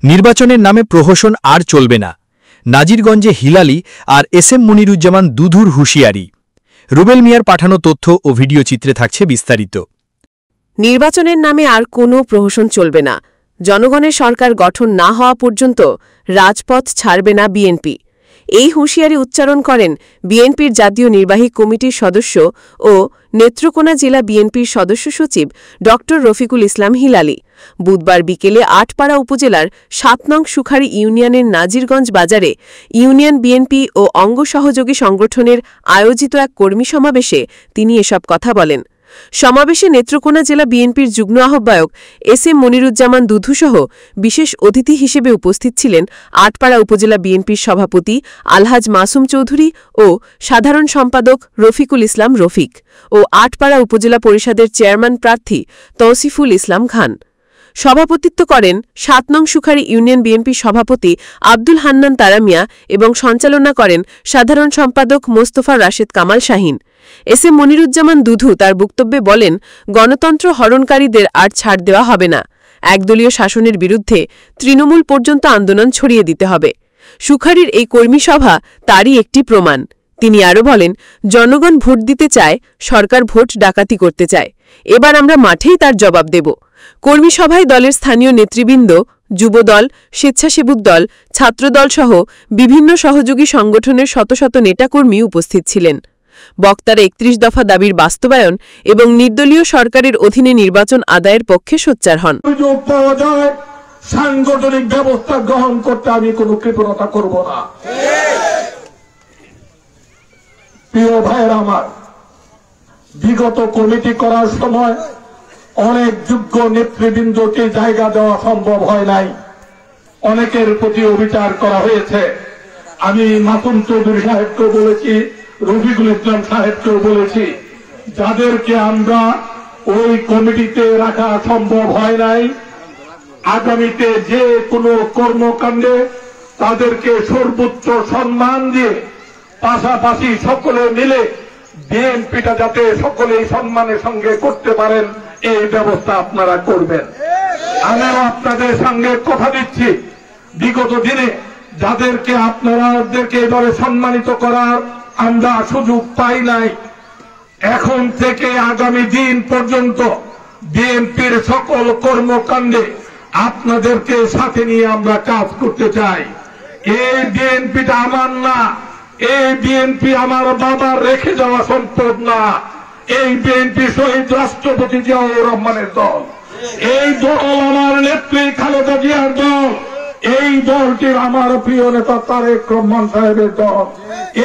নির্বাচনের নামে প্রহসন আর চলবে না। নাজিরগঞ্জে হিলালি আর এসএম মনিরুজ্জামান দুধুর হুঁশিয়ারি। রুবেল মিয়ার পাঠানো তথ্য ও ভিডিও চিত্রে থাকছে বিস্তারিত। নির্বাচনের নামে আর কোনো প্রহসন চলবে না। জনগণের সরকার গঠন না হওয়া পর্যন্ত রাজপথ ছাড়বে না বিএনপি। এই হুঁশিয়ারি উচ্চারণ করেন বিএনপির জাতীয় নির্বাহী কমিটির সদস্য ও নেত্রকোনা জেলা বিএনপির সদস্য সচিব ড রফিকুল ইসলাম হিলালি বুধবার বিকেলে আটপাড়া উপজেলার ৭ নং সুখারী ইউনিয়নের নাজিরগঞ্জ বাজারে ইউনিয়ন বিএনপি ও অঙ্গ সহযোগী সংগঠনের আয়োজিত এক কর্মী সমাবেশে তিনি এসব কথা বলেন। সমাবেশে নেত্রকোনা জেলা বিএনপির যুগ্ম আহ্বায়ক এসএম মনিরুজ্জামান দুধুসহ বিশেষ অতিথি হিসেবে উপস্থিত ছিলেন আটপাড়া উপজেলা বিএনপির সভাপতি আলহাজ মাসুম চৌধুরী ও সাধারণ সম্পাদক রফিকুল ইসলাম রফিক ও আটপাড়া উপজেলা পরিষদের চেয়ারম্যান প্রার্থী তৌসিফুল ইসলাম খান। সভাপতিত্ব করেন ৭ নং সুখারী ইউনিয়ন বিএনপির সভাপতি আব্দুল হান্নান তারামিয়া এবং সঞ্চালনা করেন সাধারণ সম্পাদক মোস্তফা রাশেদ কামাল শাহীন। এসএম মনিরুজ্জামান দুধু তার বক্তব্যে বলেন, গণতন্ত্র হরণকারীদের আর ছাড় দেওয়া হবে না। একদলীয় শাসনের বিরুদ্ধে তৃণমূল পর্যন্ত আন্দোলন ছড়িয়ে দিতে হবে। সুখারীর এই কর্মী সভা তারই একটি প্রমাণ। তিনি আরও বলেন, জনগণ ভোট দিতে চায়, সরকার ভোট ডাকাতি করতে চায়। এবার আমরা মাঠেই তার জবাব দেব। কর্মী সভায় দলের স্থানীয় নেতৃবৃন্দ, যুবদল, স্বেচ্ছাসেবক দল, ছাত্রদল সহ বিভিন্ন সহযোগী সংগঠনের শত শত নেতাকর্মী উপস্থিত ছিলেন। বক্তারা ৩১ দফা দাবির বাস্তবায়ন এবং নির্দলীয় সরকারের অধীনে নির্বাচন আদায়ের পক্ষে সোচ্চার হন। সাংগঠনিক ব্যবস্থা গ্রহণ করতে আমি কোনো কৃপণতা করব না। প্রিয় ভাইয়ের আমার, বিগত কমিটি করার সময় অনেক যোগ্য নেতৃবৃন্দকে জায়গা দেওয়া সম্ভব হয় নাই। অনেকের প্রতি অবিচার করা হয়েছে। আমি মাসুম চৌধুরী সাহেবকেও বলেছি, রফিকুল ইসলাম সাহেবকেও বলেছি, যাদেরকে আমরা ওই কমিটিতে রাখা সম্ভব হয় নাই, আগামীতে যে কোনো কর্মকাণ্ডে তাদেরকে সর্বোচ্চ সম্মান দিয়ে পাশাপাশি সকলে মিলে বিএনপিটা যাতে সকলেই সম্মানের সঙ্গে করতে পারেন এই ব্যবস্থা আপনারা করবেন। আমিও আপনাদের সঙ্গে কথা দিচ্ছি, বিগত দিনে যাদেরকে আপনাদেরকে এবারে সম্মানিত করার আমরা সুযোগ পাই নাই, এখন থেকে আগামী দিন পর্যন্ত বিএনপির সকল কর্মকাণ্ডে আপনাদেরকে সাথে নিয়ে আমরা কাজ করতে চাই। এই বিএনপিটা আমার না, এই বিএনপি আমার বাবার রেখে যাওয়া সম্পদ না। এই বিএনপি শহীদ রাষ্ট্রপতি জিয়াউর রহমানের দল। এই দল আমার নেত্রী খালেদা জিয়ার দল। এই দলটির আমার প্রিয় নেতা তারেক রহমান সাহেবের দল।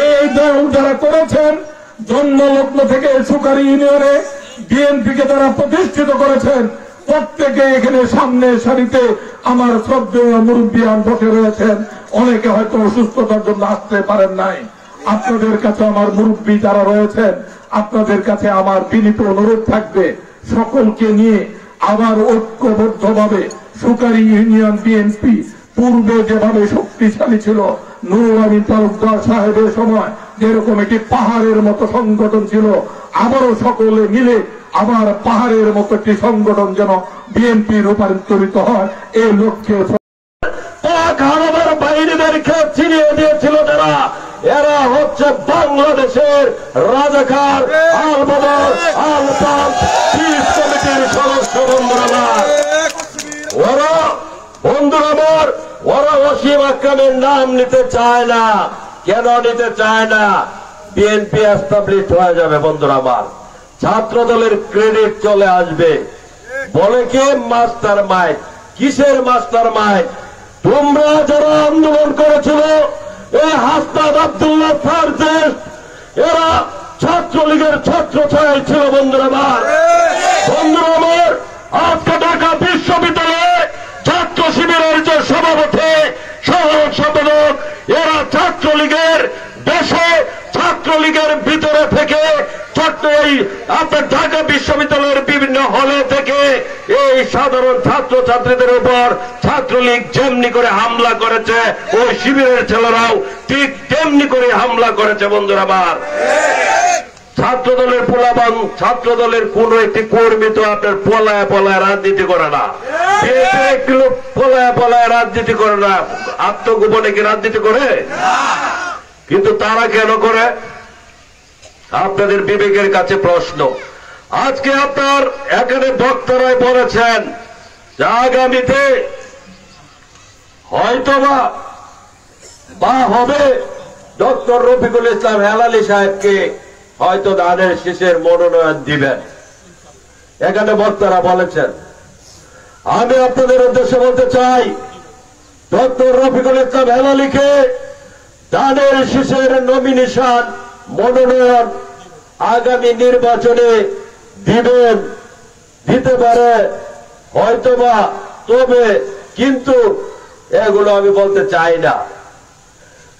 এই দল যারা করেছেন, জন্মলগ্ন থেকে সুখারী ইউনিয়নে বিএনপিকে যারা প্রতিষ্ঠিত করেছেন, প্রত্যেকে এখানে সামনের সারিতে আমার শ্রদ্ধেয় মুরব্বিয়ান বসে রয়েছেন। অনেকে হয়তো অসুস্থতার জন্য আসতে পারেন নাই। আপনাদের কাছে আমার মুরব্বী যারা রয়েছেন, আপনাদের কাছে আমার বিনীত অনুরোধ থাকবে, সকলকে নিয়ে আবার ঐক্যবদ্ধভাবে সুখারী ইউনিয়ন বিএনপি পূর্বে যেভাবে শক্তিশালী ছিল, নুরুল আমিন তালুকদার সাহেবের সময় যেরকম একটি পাহাড়ের মতো সংগঠন ছিল, আবারও সকলে মিলে আবার পাহাড়ের মতো একটি সংগঠন যেন বিএনপি রূপান্তরিত হয়, এই লক্ষ্যে বাইরেদেরকে ছিনিয়ে দিয়েছিল যারা, এরা হচ্ছে বাংলাদেশের রাজাকার আল বদর আল পাক পিস কমিটির সদস্য। ওরা ওসিম আকরামের নাম নিতে চায় না। কেন নিতে চায় না? বিএনপি এস্টাবলিশ হয়ে যাবে বন্ধুরা আমার, ছাত্র দলের ক্রেডিট চলে আসবে। বলে কি মাস্টার মাইন্ড? কিসের মাস্টার মাইন্ড? তোমরা যারা আন্দোলন করেছিল, এই হাসনাত আব্দুল্লাহ ফারদেশ, এরা ছাত্রলীগের ছত্র ছায় ছিল বন্ধুরা আমার। বন্ধুরা আমার, আজকে ঢাকা বিশ্ববিদ্যালয়ে ছাত্র শিবিরের যে সভাপতি, সাধারণ সম্পাদক, এরা ছাত্রলীগের দেশে, ছাত্রলীগের ভিতরে থেকে আপনার ঢাকা বিশ্ববিদ্যালয়ের বিভিন্ন হলে থেকে এই সাধারণ ছাত্র ছাত্রীদের উপর ছাত্রলীগ যেমনি করে হামলা করেছে, ওই শিবিরের ছেলেরাও ঠিক তেমনি করে হামলা করেছে বন্ধুরা আমার। ছাত্র দলের পোলাপান, ছাত্র দলের কোন একটি কর্মী তো আপনার পলায় পলায় রাজনীতি করে না, একটি লোক পলায় পলায় রাজনীতি করে না, আত্মগোপনে কি রাজনীতি করে? কিন্তু তারা কেন করে? আপনাদের বিবেকের কাছে প্রশ্ন। আজকে আপনার এখানে বক্তারাই বলেছেন যে আগামীতে হয়তোবা বা হবে ডক্টর রফিকুল ইসলাম হেলালি সাহেবকে হয়তো ধানের শীষের মনোনয়ন দিবেন, এখানে বক্তারা বলেছেন। আমি আপনাদের উদ্দেশ্যে বলতে চাই, ডক্টর রফিকুল ইসলাম হেলালিকে ধানের শীষের নমিনেশন মনোনয়ন আগামী নির্বাচনে দিবেন, দিতে পারে হয়তোবা, তবে কিন্তু এগুলো আমি বলতে চাই না।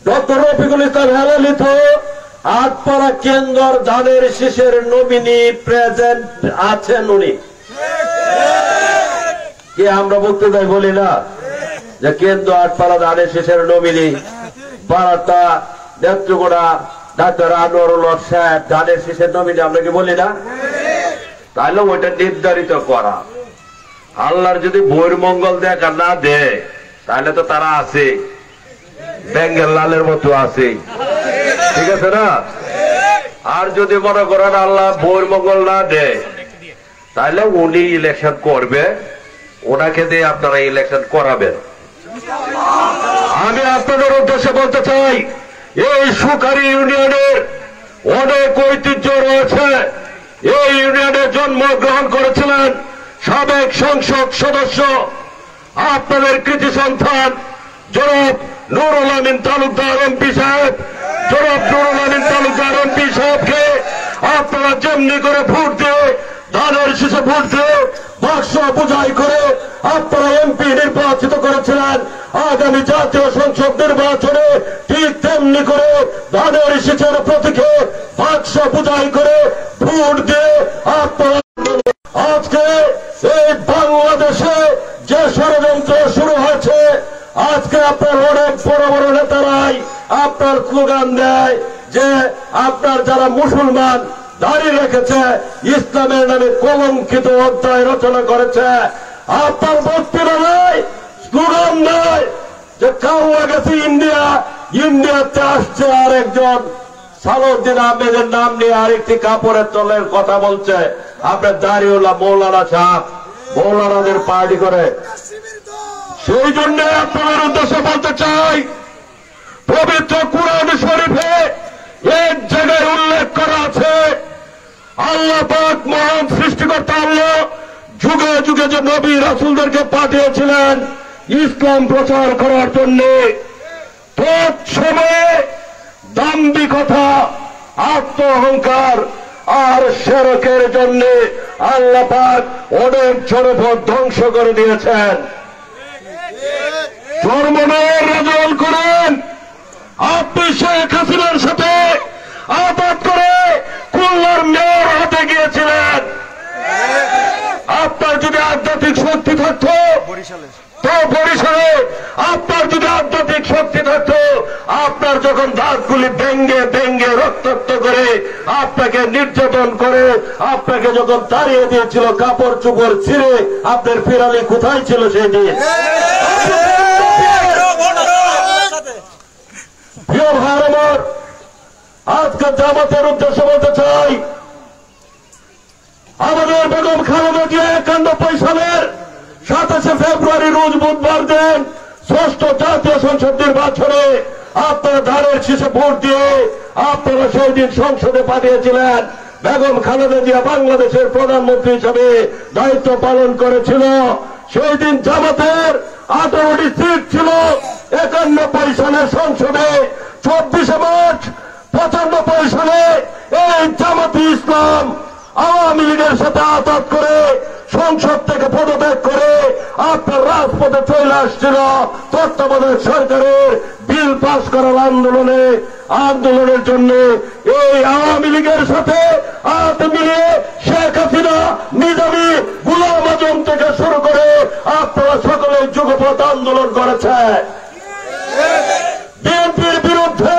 ডক্টর রফিকুল ইসলাম হেলালি তো আটপাড়া কেন্দ্র ধানের শীষের নমিনি প্রেজেন্ট আছেন। উনি কি আমরা বক্তৃতায় বলি না যে কেন্দ্র আটপাড়া ধানের শীষের নমিনি পাড়াটা নেত্রকোনা ডাক্তার আনোয়ারুল হক সাহেব ধানের শীষের নমিনি, আমরা কি বলি না? তাহলে ওইটা নির্ধারিত করা। আল্লাহর যদি বহির্মঙ্গল দেখা না দেয় তাহলে তো তারা আছে, বেঙ্গল লালের মতো আছে, ঠিক আছে না? আর যদি মনে করেন আল্লাহ বহির্মঙ্গল না দেয় তাহলে উনি ইলেকশন করবে, ওনাকে দিয়ে আপনারা ইলেকশন করাবেন। আমি আপনাদের উদ্দেশ্যে বলতে চাই, এই সুকারি ইউনিয়নের অনেক ঐতিহ্য রয়েছে। এই ইউনিয়নে জন্মগ্রহণ করেছিলেন সাবেক সংসদ সদস্য, আপনাদের কৃতি সন্তান জনাব নুরুল আমিন তালুকদার এমপি সাহেব। জনাব নুরুল আমিন তালুকদার এমপি সাহেবকে আপনারা যেমনি করে ভোট দিয়ে ধানের শীষে ভোট দিয়ে বাক্স বোঝাই করে আপনারা এমপি নির্বাচিত করেছিলেন, আগামী জাতীয় সংসদ নির্বাচনে ঠিক তেমনি করে ধানের শীষের প্রতীকে বাক্স বোঝাই করে ভোট দিয়ে আপনারা আজকে এই বাংলাদেশে যে ষড়যন্ত্র শুরু হয়েছে, আজকে আপনার অনেক বড় বড় নেতারাই আপনার স্লোগান দেয় যে আপনার যারা মুসলমান দাঁড়িয়ে রেখেছে, ইসলামের নামে কলঙ্কিত অধ্যায় রচনা করেছে, আপনার বক্তৃতা নাই, স্লোগান নাই যে কাউয়া গেছে ইন্ডিয়া, ইন্ডিয়াতে আসছে আর একজন সালাউদ্দিন আহমেদের নাম নিয়ে আরেকটি কাপড়ের তলের কথা বলছে। আপনার দাঁড়িয়েওলা মৌলানা সাহেব মৌলানাদের পার্টি করে। সেই জন্য আপনাদের উদ্দেশ্যে বলতে চাই, পবিত্র কুরআন শরীফে এক জায়গায় উল্লেখ করা আছে, আল্লাহ পাক মহান সৃষ্টিকর্তা আল্লাহ যুগে যুগে যে নবী রাসূলদেরকে পাঠিয়েছিলেন ইসলাম প্রচার করার জন্য, তৎসময়ে দাম্ভিকতা, আত্ম অহংকার আর শিরকের জন্য আল্লাহ পাক অনেক জনপদ ধ্বংস করে দিয়েছেন। চরমনের রাজন করেন আপনি শেখ হাসিনার সাথে আপাত করে খুলনার মেয়র হতে গিয়েছিলেন। আপনার যদি আধ্যাত্মিক শক্তি থাকতো তো বরিশালে, আপনার যদি আধ্যাত্মিক শক্তি থাকতো, আপনার যখন দাঁতগুলি ভেঙ্গে ভেঙ্গে রক্তাক্ত করে আপনাকে নির্যাতন করে আপনাকে যখন তাড়িয়ে দিয়েছিল, কাপড় চোপড় ছিঁড়ে আপনার ফিরালি কোথায় ছিল সেদিন? প্রিয় ভাই আমার, আজকে জামাতের উদ্দেশ্যে বলতে চাই, আমাদের বেগম খালেদা জিয়া 91 সালের 27 ফেব্রুয়ারি রোজ বুধবার দিন ষষ্ঠ জাতীয় সংসদ নির্বাচনে আপনারা ধানের শীষে ভোট দিয়ে আপনারা সেই দিন সংসদে পাঠিয়েছিলেন। বেগম খালেদা জিয়া বাংলাদেশের প্রধানমন্ত্রী হিসেবে দায়িত্ব পালন করেছিল। সেই দিন জামাতের 18টি সিট ছিল 91 সালের সংসদে। 24 মার্চ 95 সালে এই জামাতে ইসলাম আওয়ামী লীগের সাথে আঘাত করে সংসদ থেকে পদত্যাগ করে আপনার রাজপথে চলে আসছিল তত্ত্বাবধায়ক সরকারের বিল পাস করার আন্দোলনের জন্য। এই আওয়ামী লীগের সাথে হাত মিলিয়ে শেখ হাসিনা, নিজামী, গোলাম আজম থেকে শুরু করে আপনারা সকলে যুগপৎ আন্দোলন করেছে। বিএনপির বিরুদ্ধে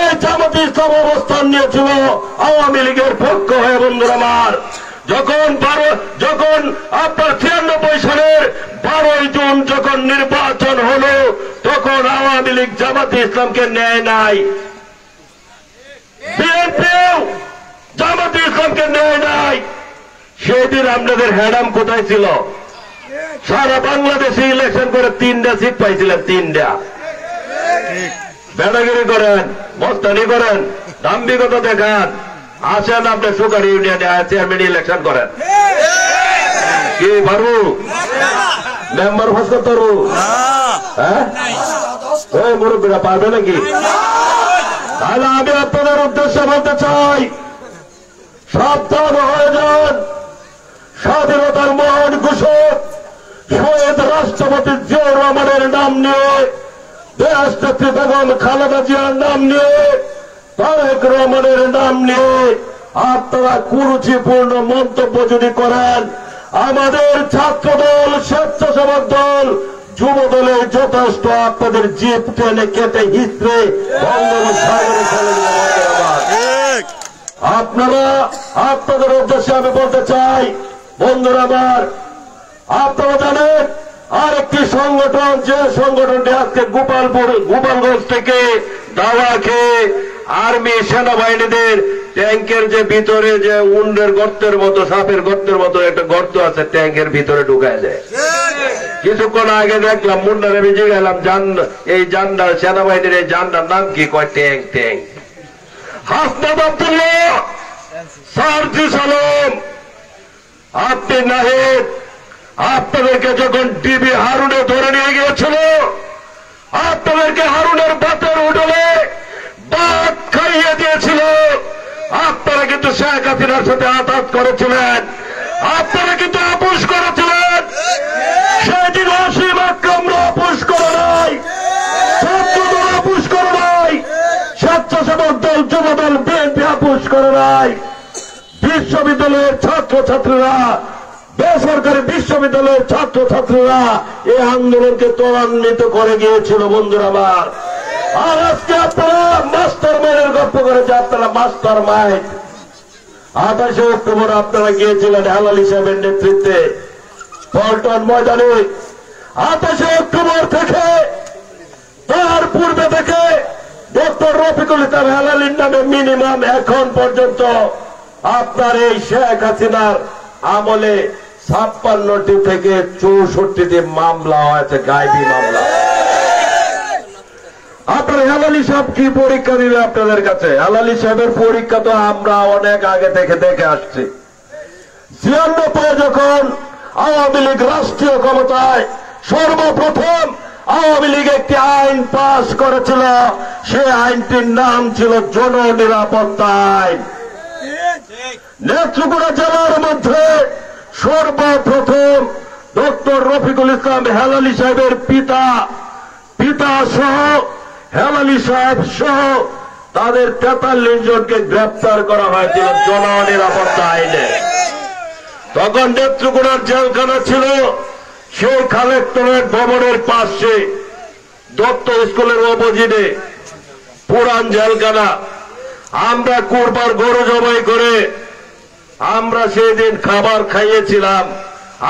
এই জামাতে ইসলাম অবস্থান নিয়ে দিয়েছিল আওয়ামী লীগের পক্ষ হয়ে। বন্ধুরা আমার, যখন আপনার 93 সালের 12 জুন যখন নির্বাচন হলো, তখন আওয়ামী লীগ জামাতে ইসলামকে নেয় নাই, বিএনপিও জামাতে ইসলামকে নেয় নাই। সেদিন আপনাদের হ্যাডাম কোথায় ছিল? সারা বাংলাদেশে ইলেকশন করে 3টা সিট পাইছিলেন, 3টা। বেড়াগিরি করেন, মস্তানি করেন, দাম্ভিকতা দেখান, আসেন আপনি সুকারি ইউনিয়নে চেয়ারম্যান ইলেকশন করেন। কি পারবো? মেম্বার ফাঁস করতে পারবো? হ্যাঁ, ওই মুরব্বীরা পারবে নাকি? তাহলে আমি আপনাদের উদ্দেশ্যে বলতে চাই, সাবধান হয়ে যান। স্বাধীনতার মহান ঘোষক শহীদ রাষ্ট্রপতি জিয়াউর রহমানের নাম নিয়ে, দেশনেত্রী বেগম খালেদা জিয়ার নাম নিয়ে, তারেক রহমানের নাম নিয়ে আপনারা কুরুচিপূর্ণ মন্তব্য যদি করেন, আমাদের ছাত্রদল, স্বেচ্ছাসেবক দল, যুব দলের যথেষ্ট আপনাদের জিপ টেনে কেটে হিস্ট্রে বঙ্গোপসাগরে ফেলে দেওয়া। আপনারা, আপনাদের উদ্দেশ্যে আমি বলতে চাই, বন্ধুরা আমার, আপনারা জানেন আরেকটি সংগঠন, যে সংগঠনটি আজকে গোপালগঞ্জ থেকে দাওয়া খেয়ে আর্মি সেনাবাহিনীদের ট্যাঙ্কের যে ভিতরে যে উন্ডের গর্তের মতো, সাপের গর্তের মতো একটা গর্ত আছে, ট্যাঙ্কের ভিতরে ঢুকায় যায়। কিছুক্ষণ আগে দেখলাম, মুন্ডারে ভিজে গেলাম, এই জান্ডার, সেনাবাহিনীর এই জান্ডার নাম কি? কয় ট্যাঙ্ক। ট্যাঙ্ক হাসনাত আব্দুল্লাহ, সারজি সালাম, আপনি নাহিদ, আপনাদেরকে যখন ডিবি হারুনে ধরে নিয়ে গিয়েছিল, আপনাদেরকে হারুনের বাতের হোটেলে ভাত খাইয়ে দিয়েছিল। আপনারা কিন্তু শেখ হাসিনার সাথে আঘাত করেছিলেন, আপনারা কিন্তু আপোষ করেছিলেন। সেদিন অসীম আকরামরা আপোষ করে নাই, ছাত্রদল আপোষ করে নাই, স্বেচ্ছাসেবক দল, যুব দল, বিএনপি আপোষ করে নাই। বিশ্ববিদ্যালয়ের ছাত্রছাত্রীরা, বেসরকারি বিশ্ববিদ্যালয়ের ছাত্রছাত্রীরা এই আন্দোলনকে ত্বরান্বিত করে গিয়েছিল। বন্ধুরা আমার, আর আজকে আপনারা মাস্টার মাইন্ডের গল্প করেছে, আপনারা মাস্টার মাইন্ড। 28 অক্টোবর আপনারা গিয়েছিলেন হেলালি সাহেবের নেতৃত্বে পল্টন ময়দানে। 28 অক্টোবর থেকে, তার পূর্বে থেকে ডক্টর রফিকুল ইসলাম হেলালির নামে মিনিমাম এখন পর্যন্ত আপনার এই শেখ হাসিনার আমলে 56টি থেকে 64টি মামলা হয়েছে, গায়েবী মামলা। আপনার হেলালি সাহেব কি পরীক্ষা দিবে আপনাদের কাছে? হেলালি সাহেবের পরীক্ষা তো আমরা অনেক আগে থেকে দেখে আসছি। 96 যখন আওয়ামী লীগ রাষ্ট্রীয় ক্ষমতায়, সর্বপ্রথম আওয়ামী লীগ একটি আইন পাস করেছিল, সেই আইনটির নাম ছিল জননিরাপত্তা আইন। নেত্রকোনা জেলার মধ্যে সর্বপ্রথম ডক্টর রফিকুল ইসলাম হেলালি সাহেবের পিতা সহ, হেলালি সাহেব সহ তাদের 43 জনকে গ্রেপ্তার করা হয়েছিল জননিরাপত্তা আইনে। তখন নেত্রকোনার জেলখানা ছিল সেই কালেক্টরেট ভবনের পাশে, দত্ত স্কুলের অপোজিটে পুরান জেলখানা। আমরা কুরবান গরু জবাই করে আমরা সেই দিন খাবার খাইয়েছিলাম।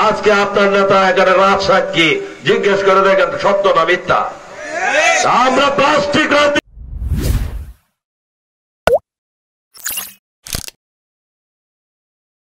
আজকে আপনার নেতা এখানে রাত সাক্ষী, জিজ্ঞেস করে দেখেন সত্য না মিথ্যা। আমরা প্লাস্টিক